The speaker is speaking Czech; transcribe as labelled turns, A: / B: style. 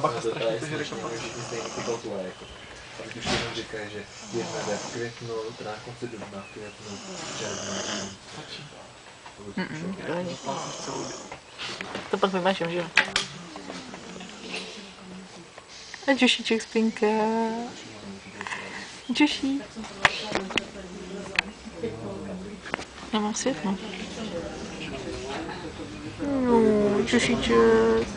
A: bacha, strašně to žere kapacitu.
B: Stejný ty kotle, jako. A když už jenom říkají, že jedna jde v květnu, teda na konci dubna, v květnu, v červnu.
A: Stačí.
C: To není. To pak vymažem, že jo? A Jošíček spinká. Joší. Nemám světlo. No, Jošíček.